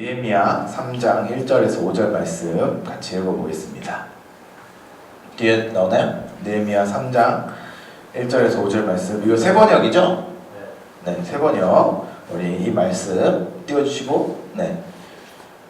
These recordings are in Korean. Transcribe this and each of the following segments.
느헤미야 3장 1절에서 5절 말씀 같이 읽어보겠습니다. 뒤에 나오나요? 느헤미야 3장 1절에서 5절 말씀. 이거 세 번역이죠? 네, 세 번역. 우리 이 말씀 띄워주시고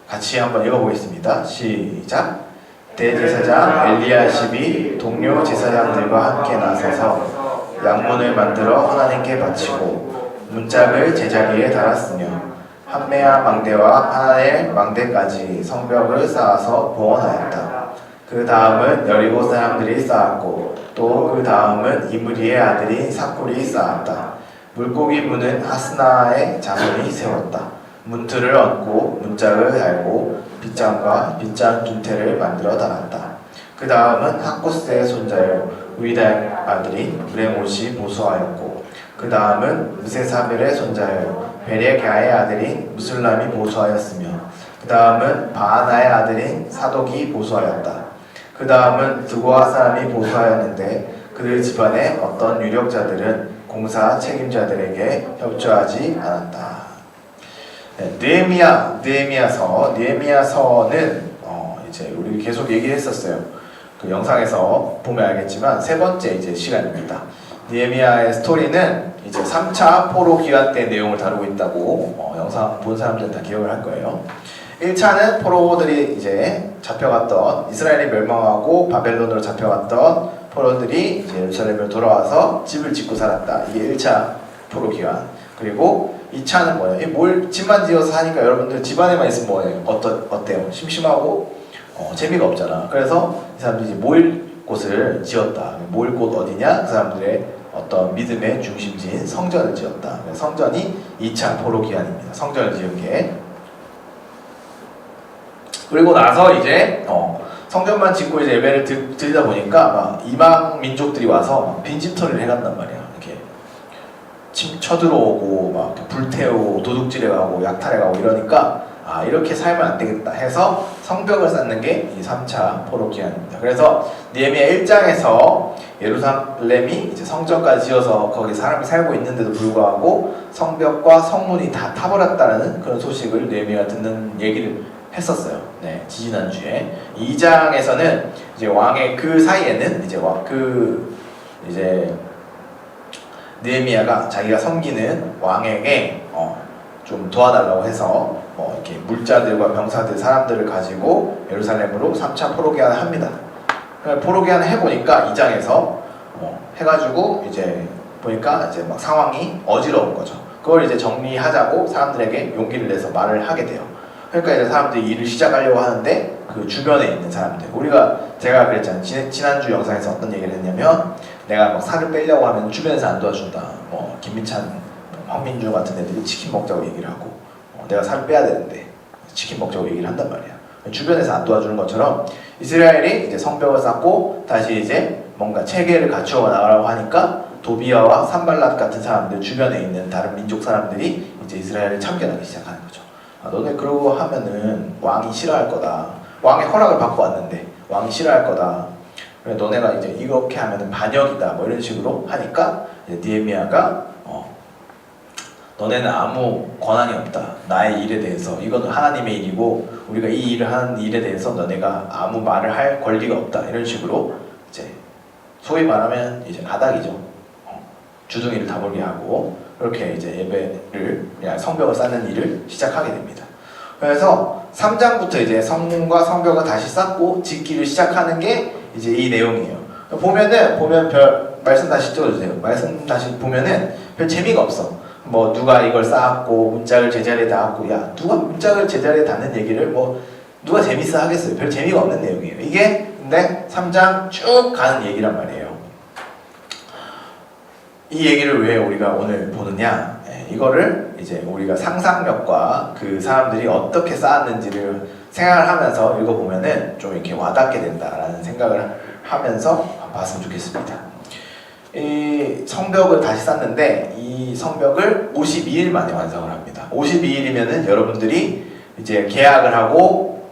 같이 한번 읽어보겠습니다. 시작. 대제사장 엘리야십이 동료 제사장들과 함께 나서서 양문을 만들어 하나님께 바치고 문짝을 제자리에 달았으며 한메아 망대와 하나엘 망대까지 성벽을 쌓아서 봉헌하였다. 그 다음은 여리고 사람들이 쌓았고 또 그 다음은 이므리의 아들인 사쿨이 쌓았다. 물고기 문은 하스나의 자손이 세웠다. 문틀을 얹고 문짝을 달고 빗장과 빗장 둔태를 만들어 달았다. 그 다음은 학고스의 손자요 우이다의 아들인 브레못이 보수하였고 그 다음은 무세사벨의 손자요 베레갸의 아들인 무술람이 보수하였으며 그 다음은 바하나의 아들인 사독이 보수하였다. 그 다음은 드고아 사람이 보수하였는데 그들 집안의 어떤 유력자들은 공사 책임자들에게 협조하지 않았다. 느헤미야서는 이제 우리 계속 얘기했었어요. 그 영상에서 보면 알겠지만 세 번째 이제 시간입니다. 느헤미야의 스토리는 이제 3차 포로 기간 때 내용을 다루고 있다고 영상 본 사람들은 다 기억을 할 거예요. 1차는 포로들이 이제 잡혀갔던 이스라엘이 멸망하고 바벨론으로 잡혀갔던 포로들이 이제 예루살렘을 돌아와서 집을 짓고 살았다. 이게 1차 포로 기간. 그리고 2차는 뭐예요? 집만 지어서 사니까 여러분들 집안에만 있으면 뭐예요? 어때요? 심심하고 재미가 없잖아. 그래서 이 사람들이 이제 모일 곳을 지었다. 모일 곳 어디냐? 그 사람들의 어떤 믿음의 중심지인 성전을 지었다. 성전이 2차 포로 기간입니다. 성전을 지은 게. 그리고 나서 이제 성전만 짓고 이제 예배를 드리다 보니까 막 이방 민족들이 와서 막 빈집털이를 해간단 말이야. 이렇게 쳐들어오고 막 불태우고 도둑질해가고 약탈해가고 이러니까 이렇게 살면 안 되겠다 해서 성벽을 쌓는 게 이 3차 포로 기간입니다. 그래서 느헤미야 1장에서 예루살렘이 이제 성전까지 지어서 거기 사람이 살고 있는데도 불구하고 성벽과 성문이 다 타버렸다는 그런 소식을 느헤미야가 듣는 얘기를 했었어요. 네, 지지난주에. 2장에서는 이제 왕의 그 사이에는 이제 느헤미야가 자기가 섬기는 왕에게 좀 도와달라고 해서 이렇게 물자들과 병사들 사람들을 가지고 예루살렘으로 3차 포로 기한을 합니다. 포로 기한을 해보니까 2장에서 해가지고 이제 보니까 이제 막 상황이 어지러운 거죠. 그걸 이제 정리하자고 사람들에게 용기를 내서 말을 하게 돼요. 그러니까 이제 사람들이 일을 시작하려고 하는데 그 주변에 있는 사람들, 제가 그랬잖아요. 지난주 영상에서 어떤 얘기를 했냐면 내가 막 살을 빼려고 하면 주변에서 안 도와준다. 김민찬, 황민주 같은 애들이 치킨 먹자고 얘기를 하고 내가 살을 빼야 되는데 치킨 먹자고 얘기를 한단 말이야. 주변에서 안 도와주는 것처럼 이스라엘이 이제 성벽을 쌓고 다시 이제 뭔가 체계를 갖추어 나가라고 하니까 도비아와 산발랏 같은 사람들, 주변에 있는 다른 민족 사람들이 이제 이스라엘을 참견하기 시작하는 거죠. 너네 그러고 하면은 왕이 싫어할 거다. 왕의 허락을 받고 왔는데 왕이 싫어할 거다. 그래 너네가 이제 이렇게 하면은 반역이다. 뭐 이런 식으로 하니까 느헤미야가 너네는 아무 권한이 없다. 나의 일에 대해서. 이건 하나님의 일이고 우리가 이 일을 하는 일에 대해서 너네가 아무 말을 할 권리가 없다. 이런 식으로 이제 소위 말하면 이제 가닥이죠. 주둥이를 다물게 하고 그렇게 이제 예배를 그냥 성벽을 쌓는 일을 시작하게 됩니다. 그래서 3장부터 이제 성문과 성벽을 다시 쌓고 짓기를 시작하는 게 이제 이 내용이에요. 보면 말씀 다시 찍어주세요. 말씀 다시 보면은 별 재미가 없어. 누가 이걸 쌓았고 문짝을 제자리에 닿았고 누가 문짝을 제자리에 닿는 얘기를 누가 재밌어 하겠어요. 별 재미가 없는 내용이에요. 이게 근데 3장 쭉 가는 얘기란 말이에요. 이 얘기를 왜 우리가 오늘 보느냐? 이거를 이제 우리가 상상력과 그 사람들이 어떻게 쌓았는지를 생각을 하면서 읽어보면은 좀 이렇게 와닿게 된다라는 생각을 하면서 봤으면 좋겠습니다. 이 성벽을 다시 쌓는데 이 성벽을 52일 만에 완성을 합니다. 52일이면은 여러분들이 이제 계약을 하고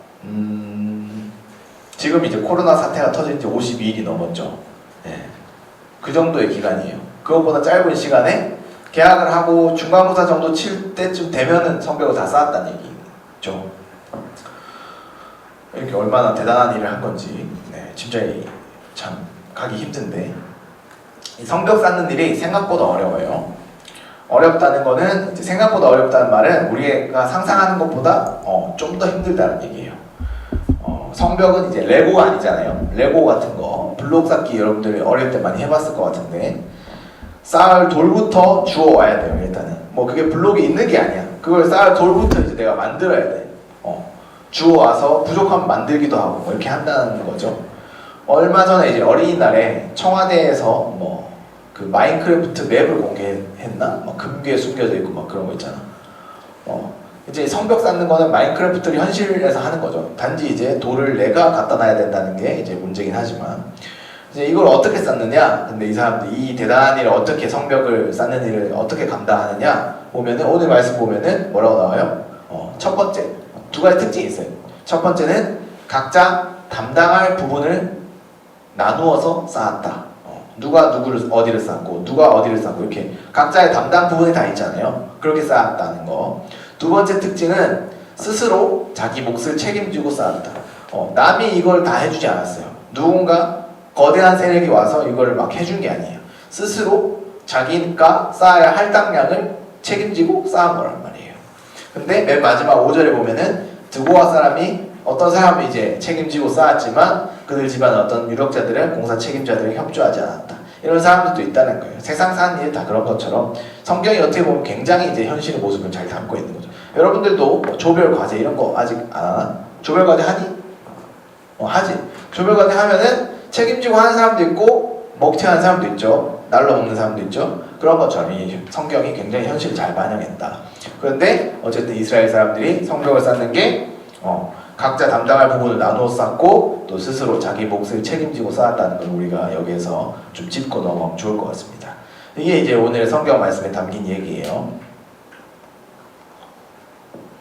지금 이제 코로나 사태가 터진 지 52일이 넘었죠. 그 정도의 기간이에요. 그것보다 짧은 시간에 계약을 하고 중간고사 정도 칠 때쯤 되면은 성벽을 다 쌓았다는 얘기. 죠 이렇게 얼마나 대단한 일을 한 건지 진짜 참 가기 힘든데, 이 성벽 쌓는 일이 생각보다 어려워요. 어렵다는 거는, 이제 생각보다 어렵다는 말은 우리가 상상하는 것보다 좀 더 힘들다는 얘기예요. 성벽은 이제 레고가 아니잖아요. 레고 같은 거 블록 쌓기 여러분들이 어릴 때 많이 해봤을 것 같은데, 쌓을 돌부터 주워 와야 돼요. 일단은 뭐 그게 블록이 있는 게 아니야. 그걸 쌓을 돌부터 이제 내가 만들어야 돼. 주워 와서 부족하면 만들기도 하고 뭐 이렇게 한다는 거죠. 얼마 전에 이제 어린이날에 청와대에서 뭐 그 마인크래프트 맵을 공개했나? 막 금괴 숨겨져 있고 막 그런 거 있잖아. 이제 성벽 쌓는 거는 마인크래프트를 현실에서 하는 거죠. 단지 이제 돌을 내가 갖다 놔야 된다는 게 이제 문제긴 하지만, 이제 이걸 어떻게 쌓느냐? 근데 이 사람들이 이 대단한 일을 어떻게, 성벽을 쌓는 일을 어떻게 감당하느냐 보면은, 오늘 말씀 보면은 뭐라고 나와요? 첫 번째, 두 가지 특징이 있어요. 첫 번째는 각자 담당할 부분을 나누어서 쌓았다. 누가 누구를 어디를 쌓고 누가 어디를 쌓고 이렇게 각자의 담당 부분이 다 있잖아요. 그렇게 쌓았다는 거. 두 번째 특징은 스스로 자기 몫을 책임지고 쌓았다. 남이 이걸 다 해주지 않았어요. 누군가 거대한 세력이 와서 이걸 막 해준 게 아니에요. 스스로 자기가 쌓아야 할당량을 책임지고 쌓은 거란 말이에요. 근데 맨 마지막 5절에 보면은 드고아 사람이, 어떤 사람이 이제 책임지고 쌓았지만 그들 집안의 어떤 유력자들은 공사 책임자들을 협조하지 않았다. 이런 사람들도 있다는 거예요. 세상 사는 일 다 그런 것처럼 성경이 어떻게 보면 굉장히 이제 현실의 모습을 잘 담고 있는 거죠. 여러분들도 뭐 조별 과제 이런 거 아직 안 하나? 조별 과제 하니? 하지. 조별 과제 하면은 책임지고 하는 사람도 있고 먹튀하는 사람도 있죠. 날로 먹는 사람도 있죠. 그런 것처럼 이 성경이 굉장히 현실을 잘 반영했다. 그런데 어쨌든 이스라엘 사람들이 성벽을 쌓는 게 각자 담당할 부분을 나누어 쌓고 또 스스로 자기 몫을 책임지고 쌓았다는 걸 우리가 여기에서 좀 짚고 넘어가면 좋을 것 같습니다. 이게 이제 오늘 성경 말씀에 담긴 얘기예요.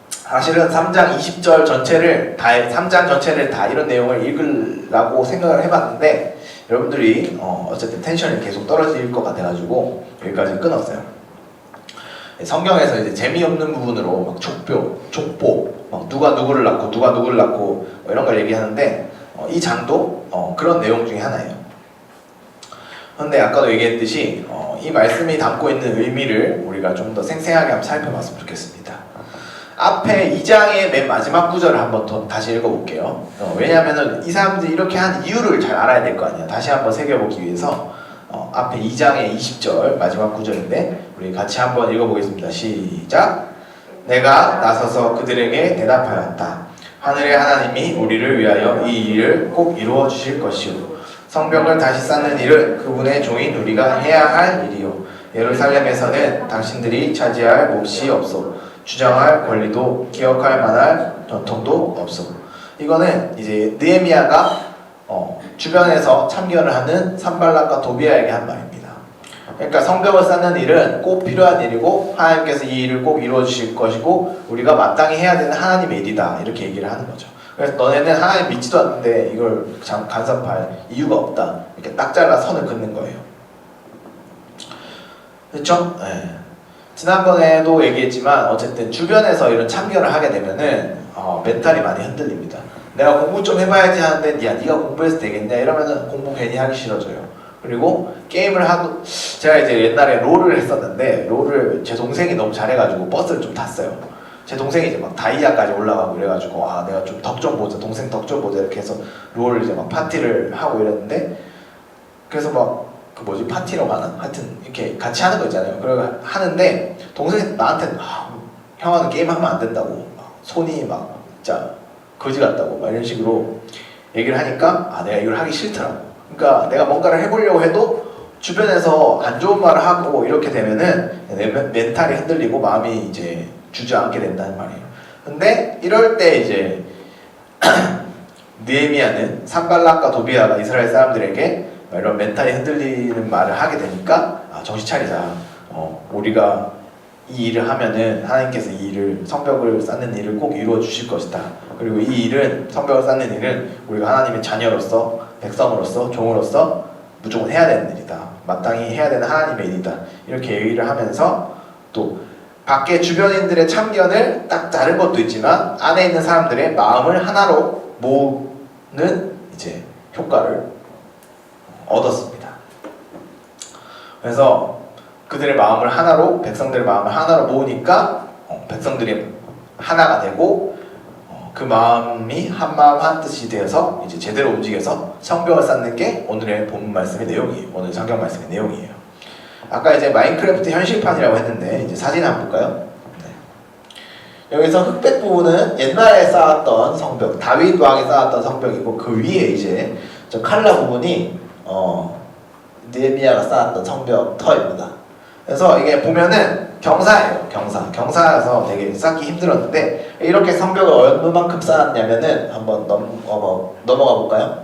사실은 3장 20절 전체를 다, 3장 전체를 다 이런 내용을 읽으려고 생각을 해봤는데, 여러분들이 어쨌든 텐션이 계속 떨어질 것 같아가지고 여기까지 끊었어요. 성경에서 이제 재미없는 부분으로 막 족보, 막 누가 누구를 낳고 누가 누구를 낳고 뭐 이런 걸 얘기하는데, 이 장도 그런 내용 중에 하나예요. 그런데 아까도 얘기했듯이 이 말씀이 담고 있는 의미를 우리가 좀 더 생생하게 한번 살펴봤으면 좋겠습니다. 앞에 2장의 맨 마지막 구절을 한번 더 다시 읽어볼게요. 왜냐하면 이 사람들이 이렇게 한 이유를 잘 알아야 될 거 아니야. 다시 한번 새겨보기 위해서 앞에 2장의 20절 마지막 구절인데 우리 같이 한번 읽어보겠습니다. 시작! 내가 나서서 그들에게 대답하였다. 하늘의 하나님이 우리를 위하여 이 일을 꼭 이루어 주실 것이요, 성벽을 다시 쌓는 일은 그분의 종인 우리가 해야 할 일이요, 예루살렘에서는 당신들이 차지할 몫이 없어 주장할 권리도 기억할 만한 전통도 없어. 이거는 이제 느헤미야가 주변에서 참견을 하는 산발락과 도비아에게 한 말입니다. 그러니까 성벽을 쌓는 일은 꼭 필요한 일이고 하나님께서 이 일을 꼭 이루어 주실 것이고 우리가 마땅히 해야 되는 하나님의 일이다, 이렇게 얘기를 하는 거죠. 그래서 너네는 하나님 믿지도 않는데 이걸 간섭할 이유가 없다, 이렇게 딱 잘라 선을 긋는 거예요. 그렇죠? 네. 지난번에도 얘기했지만 어쨌든 주변에서 이런 참견을 하게 되면은 멘탈이 많이 흔들립니다. 내가 공부 좀 해봐야지 하는데 야 네가 공부해서 되겠냐 이러면은 공부 괜히 하기 싫어져요. 그리고 게임을 하도, 제가 이제 옛날에 롤을 했었는데 롤을 제 동생이 너무 잘해가지고 버스를 좀 탔어요. 제 동생이 이제 막 다이아까지 올라가고 그래가지고 내가 좀 덕 좀 보자, 동생 덕 좀 보자 이렇게 해서 롤을 이제 막 파티를 하고 이랬는데, 그래서 막 그 뭐지 파티라고 하나? 하여튼 이렇게 같이 하는 거 있잖아요. 그러고 하는데 동생이 나한테 형아는 게임하면 안 된다고, 막 손이 막 진짜 거지 같다고 막 이런 식으로 얘기를 하니까 내가 이걸 하기 싫더라고. 그러니까 내가 뭔가를 해보려고 해도 주변에서 안 좋은 말을 하고 이렇게 되면은 내 멘탈이 흔들리고 마음이 이제 주저앉게 된다는 말이에요. 근데 이럴 때 이제 느헤미야는 산발락과 도비아가 이스라엘 사람들에게 이런 멘탈이 흔들리는 말을 하게 되니까 정신 차리자. 우리가 이 일을 하면은 하나님께서 이 일을, 성벽을 쌓는 일을 꼭 이루어 주실 것이다. 그리고 이 일은, 성벽을 쌓는 일은 우리가 하나님의 자녀로서, 백성으로서, 종으로서 무조건 해야 되는 일이다. 마땅히 해야 되는 하나님의 일이다. 이렇게 얘기를 하면서 또 밖에 주변인들의 참견을 딱 자른 것도 있지만 안에 있는 사람들의 마음을 하나로 모으는 이제 효과를 얻었습니다. 그래서 그들의 마음을 하나로, 백성들의 마음을 하나로 모으니까 백성들이 하나가 되고 그 마음이 한 마음 한 뜻이 되어서 이제 제대로 움직여서 성벽을 쌓는 게 오늘의 본문 말씀의 내용이에요. 오늘 성경 말씀의 내용이에요. 아까 이제 마인크래프트 현실판이라고 했는데 이제 사진 한번 볼까요? 네. 여기서 흑백 부분은 옛날에 쌓았던 성벽, 다윗 왕이 쌓았던 성벽이고 그 위에 이제 저 칼라 부분이 느헤미야가 쌓았던 성벽 터입니다. 그래서 이게 보면은 경사예요. 경사여서 되게 쌓기 힘들었는데 이렇게 성벽을 얼마만큼 쌓았냐면은 한번 넘어가 볼까요?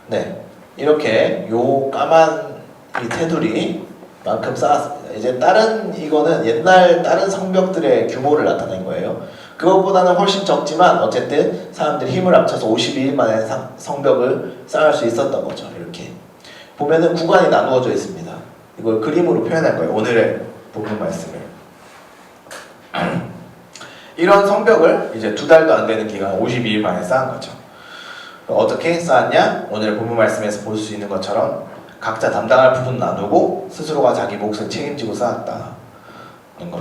네, 이렇게 요 까만 이 테두리 만큼 쌓았습니다. 이제 이거는 옛날 다른 성벽들의 규모를 나타낸 거예요. 그것보다는 훨씬 적지만 어쨌든 사람들이 힘을 합쳐서 52일 만에 성벽을 쌓을 수 있었던 거죠. 이렇게 보면은 구간이 나누어져 있습니다. 이걸 그림으로 표현한 거예요. 오늘의 본문 말씀을. 이런 성벽을 이제 2달도 안 되는 기간 52일 만에 쌓은 거죠. 어떻게 쌓았냐? 오늘 본문 말씀에서 볼 수 있는 것처럼 각자 담당할 부분 나누고 스스로가 자기 몫을 책임지고 쌓았다는 것.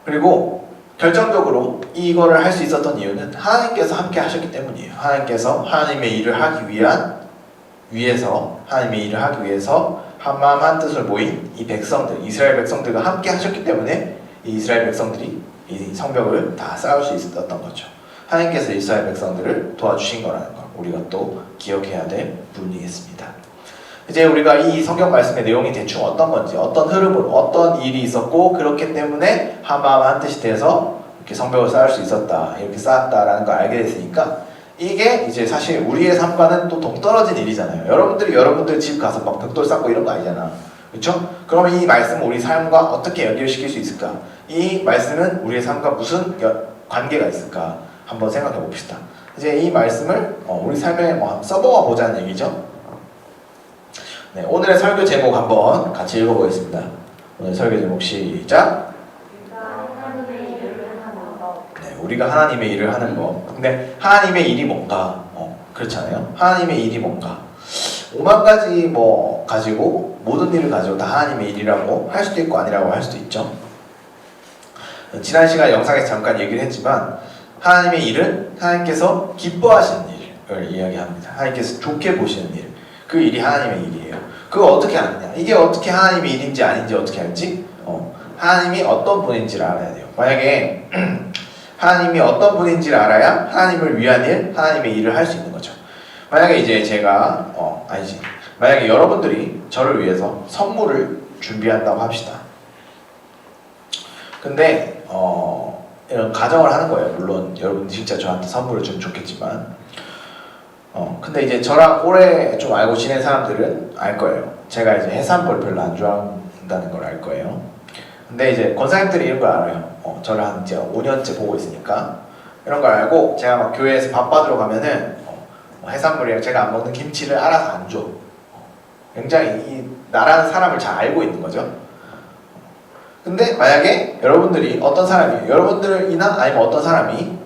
그리고 결정적으로 이거를 할 수 있었던 이유는 하나님께서 함께 하셨기 때문이에요. 하나님께서 하나님의 일을 하기 위해서 하나님의 일을 하기 위해서 한마음 한뜻을 모인 이 백성들, 이스라엘 백성들과 함께 하셨기 때문에 이 이스라엘 백성들이 이 성벽을 다 쌓을 수 있었던 거죠. 하나님께서 이스라엘 백성들을 도와주신 거라는 걸 우리가 또 기억해야 될 부분이겠습니다. 이제 우리가 이 성경 말씀의 내용이 대충 어떤 건지, 어떤 흐름으로, 어떤 일이 있었고 그렇기 때문에 한마음 한뜻이 돼서 이렇게 성벽을 쌓을 수 있었다, 이렇게 쌓았다라는 걸 알게 됐으니까 이게 이제 사실 우리의 삶과는 또 동떨어진 일이잖아요. 여러분들 집 가서 막 벽돌 쌓고 이런 거 아니잖아. 그렇죠? 그러면 이 말씀은 우리 삶과 어떻게 연결시킬 수 있을까? 이 말씀은 우리의 삶과 무슨 관계가 있을까? 한번 생각해 봅시다. 이제 이 말씀을 우리 삶에 한번 써보아 보자는 얘기죠. 네, 오늘의 설교 제목 한번 같이 읽어보겠습니다. 오늘 설교 제목 시작. 네, 우리가 하나님의 일을 하는 법. 근데 하나님의 일이 뭔가? 그렇잖아요. 하나님의 일이 뭔가? 5만 가지 가지고 모든 일을 가지고 다 하나님의 일이라고 할 수도 있고 아니라고 할 수도 있죠. 지난 시간 영상에서 잠깐 얘기를 했지만 하나님의 일은 하나님께서 기뻐하시는 일을 이야기합니다. 하나님께서 좋게 보시는 일. 그 일이 하나님의 일이에요. 그거 어떻게 아느냐? 이게 어떻게 하나님의 일인지 아닌지 어떻게 알지? 하나님이 어떤 분인지를 알아야 돼요. 만약에 하나님이 어떤 분인지를 알아야 하나님을 위한 일, 하나님의 일을 할 수 있는 거죠. 만약에 이제 제가 만약에 여러분들이 저를 위해서 선물을 준비한다고 합시다. 근데 이런 가정을 하는 거예요. 물론 여러분 진짜 저한테 선물을 주면 좋겠지만 근데 이제 저랑 오래 좀 알고 지낸 사람들은 알 거예요. 제가 이제 해산물 별로 안 좋아한다는 걸 알 거예요. 근데 이제 권사님들이 이런 걸 알아요. 저를 한 이제 5년째 보고 있으니까 이런 걸 알고 제가 막 교회에서 밥 받으러 가면은 해산물이랑 제가 안 먹는 김치를 알아서 안 줘. 굉장히 나라는 사람을 잘 알고 있는 거죠. 근데 만약에 여러분들이 여러분들이나 아니면 어떤 사람이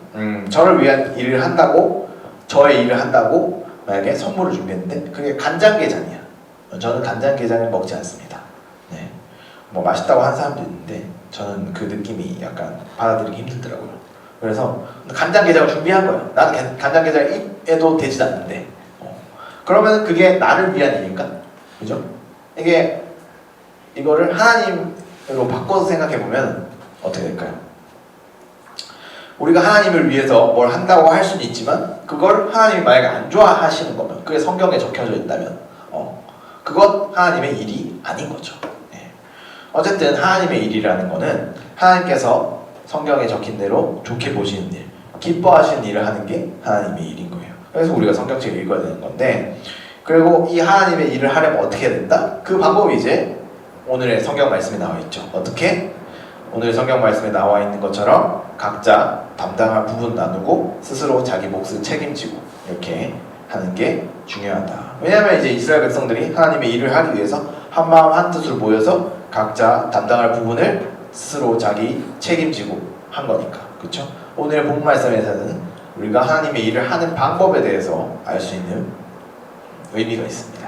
저를 위한 일을 한다고, 저의 일을 한다고 만약에 선물을 준비했는데 그게 간장게장이야. 저는 간장게장을 먹지 않습니다. 네. 맛있다고 한 사람도 있는데 저는 그 느낌이 약간 받아들이기 힘들더라고요. 그래서 간장게장을 준비한 거예요. 나는 간장게장이 입에도 되지도 않는데 그러면 그게 나를 위한 일인가? 그죠? 이거를 하나님으로 바꿔서 생각해보면 어떻게 될까요? 우리가 하나님을 위해서 뭘 한다고 할 수는 있지만 그걸 하나님이 만약에 안 좋아하시는 거면, 그게 성경에 적혀져 있다면 그것 하나님의 일이 아닌 거죠. 네. 어쨌든 하나님의 일이라는 거는 하나님께서 성경에 적힌 대로 좋게 보시는 일, 기뻐하시는 일을 하는 게 하나님의 일인 거예요. 그래서 우리가 성경책을 읽어야 되는 건데, 그리고 이 하나님의 일을 하려면 어떻게 해야 된다? 그 방법이 이제 오늘의 성경 말씀에 나와 있죠. 어떻게? 오늘 성경 말씀에 나와 있는 것처럼 각자 담당할 부분 나누고 스스로 자기 몫을 책임지고 이렇게 하는 게 중요하다. 왜냐하면 이제 이스라엘 백성들이 하나님의 일을 하기 위해서 한마음 한뜻으로 모여서 각자 담당할 부분을 스스로 자기 책임지고 한 거니까. 그렇죠? 오늘 본 말씀에서는 우리가 하나님의 일을 하는 방법에 대해서 알 수 있는 의미가 있습니다.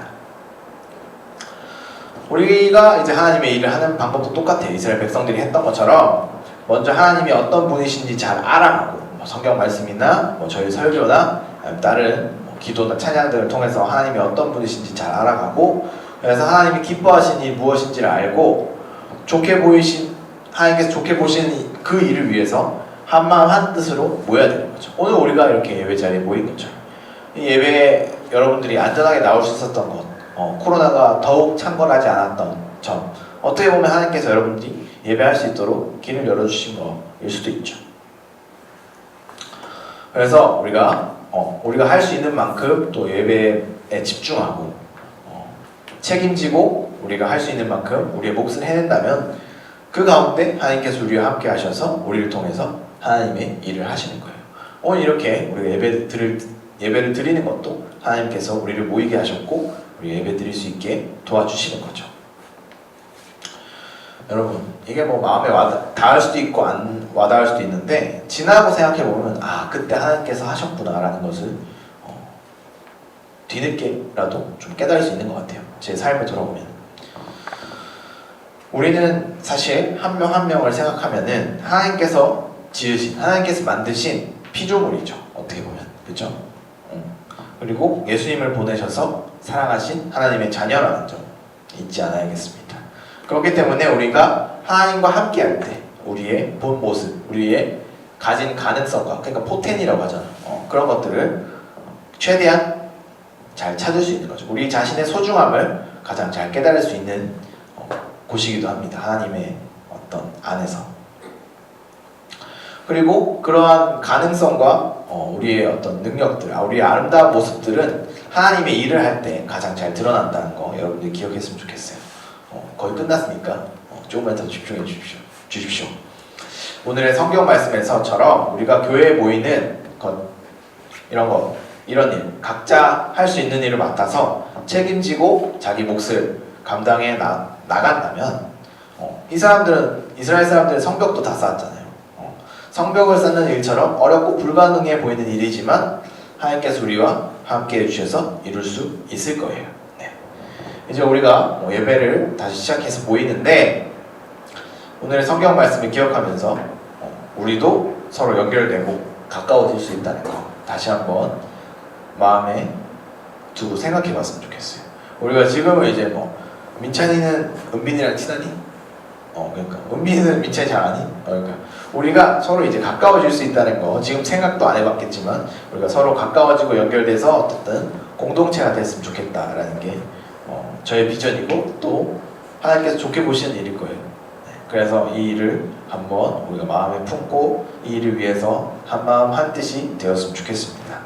우리가 이제 하나님의 일을 하는 방법도 똑같아요. 이스라엘 백성들이 했던 것처럼 먼저 하나님이 어떤 분이신지 잘 알아가고 성경 말씀이나 저희 설교나 다른 기도나 찬양들을 통해서 하나님이 어떤 분이신지 잘 알아가고, 그래서 하나님이 기뻐하신 일이 무엇인지를 알고 하나님께서 좋게 보시는 그 일을 위해서 한마음 한뜻으로 모여야 되는 거죠. 오늘 우리가 이렇게 예배 자리에 모인 것처럼 이 예배에 여러분들이 안전하게 나올 수 있었던 것, 코로나가 더욱 창궐하지 않았던 점, 어떻게 보면 하나님께서 여러분들이 예배할 수 있도록 길을 열어주신 거일 수도 있죠. 그래서 우리가 할 수 있는 만큼 또 예배에 집중하고 책임지고 우리가 할 수 있는 만큼 우리의 몫을 해낸다면 그 가운데 하나님께서 우리와 함께 하셔서 우리를 통해서 하나님의 일을 하시는 거예요. 오늘 이렇게 우리가 예배를 드리는 것도 하나님께서 우리를 모이게 하셨고 우리 예배 드릴 수 있게 도와주시는 거죠. 여러분, 이게 마음에 닿을 수도 있고 안 와닿을 수도 있는데, 지나고 생각해보면 그때 하나님께서 하셨구나 라는 것을 뒤늦게라도 좀 깨달을 수 있는 것 같아요. 제 삶을 돌아보면 우리는 사실 한 명 한 명을 생각하면은 하나님께서 지으신, 하나님께서 만드신 피조물이죠. 어떻게 보면, 그렇죠? 그리고 예수님을 보내셔서 사랑하신 하나님의 자녀라는 점 잊지 않아야겠습니다. 그렇기 때문에 우리가 하나님과 함께 할 때 우리의 본 모습, 우리의 가진 가능성과, 그러니까 포텐이라고 하잖아. 그런 것들을 최대한 잘 찾을 수 있는 거죠. 우리 자신의 소중함을 가장 잘 깨달을 수 있는 곳이기도 합니다. 하나님의 어떤 안에서. 그리고 그러한 가능성과 우리의 어떤 능력들, 우리의 아름다운 모습들은 하나님의 일을 할 때 가장 잘 드러난다는 거 여러분들이 기억했으면 좋겠어요. 거의 끝났으니까 조금만 더 집중해 주십시오. 오늘의 성경 말씀에서처럼 우리가 교회에 모이는 이런 일, 각자 할 수 있는 일을 맡아서 책임지고 자기 몫을 감당해 나간다면 이스라엘 사람들은 성벽도 다 쌓았잖아요. 성벽을 쌓는 일처럼 어렵고 불가능해 보이는 일이지만 하나님께서 우리와 함께 해주셔서 이룰 수 있을 거예요. 이제 우리가 예배를 다시 시작해서 모이는데, 오늘의 성경 말씀을 기억하면서 우리도 서로 연결되고 가까워질 수 있다는 거 다시 한번 마음에 두고 생각해 봤으면 좋겠어요. 우리가 지금은 이제 민찬이는 은빈이랑 친하니? 그러니까 은빈이는 민찬이 잘 아니? 그러니까 우리가 서로 이제 가까워질 수 있다는 거 지금 생각도 안 해봤겠지만 우리가 서로 가까워지고 연결돼서 어쨌든 공동체가 됐으면 좋겠다라는 게 저의 비전이고 또 하나님께서 좋게 보시는 일일 거예요. 그래서 이 일을 한번 우리가 마음에 품고 이 일을 위해서 한마음 한뜻이 되었으면 좋겠습니다.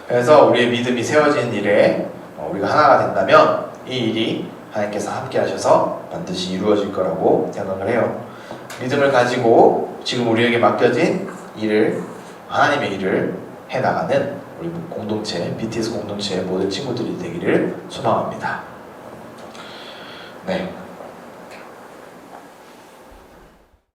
그래서 우리의 믿음이 세워진 일에 우리가 하나가 된다면 이 일이 하나님께서 함께 하셔서 반드시 이루어질 거라고 생각을 해요. 믿음을 가지고 지금 우리에게 맡겨진 일을, 하나님의 일을 해나가는 우리 공동체, BTS 공동체의 모든 친구들이 되기를 소망합니다. 네.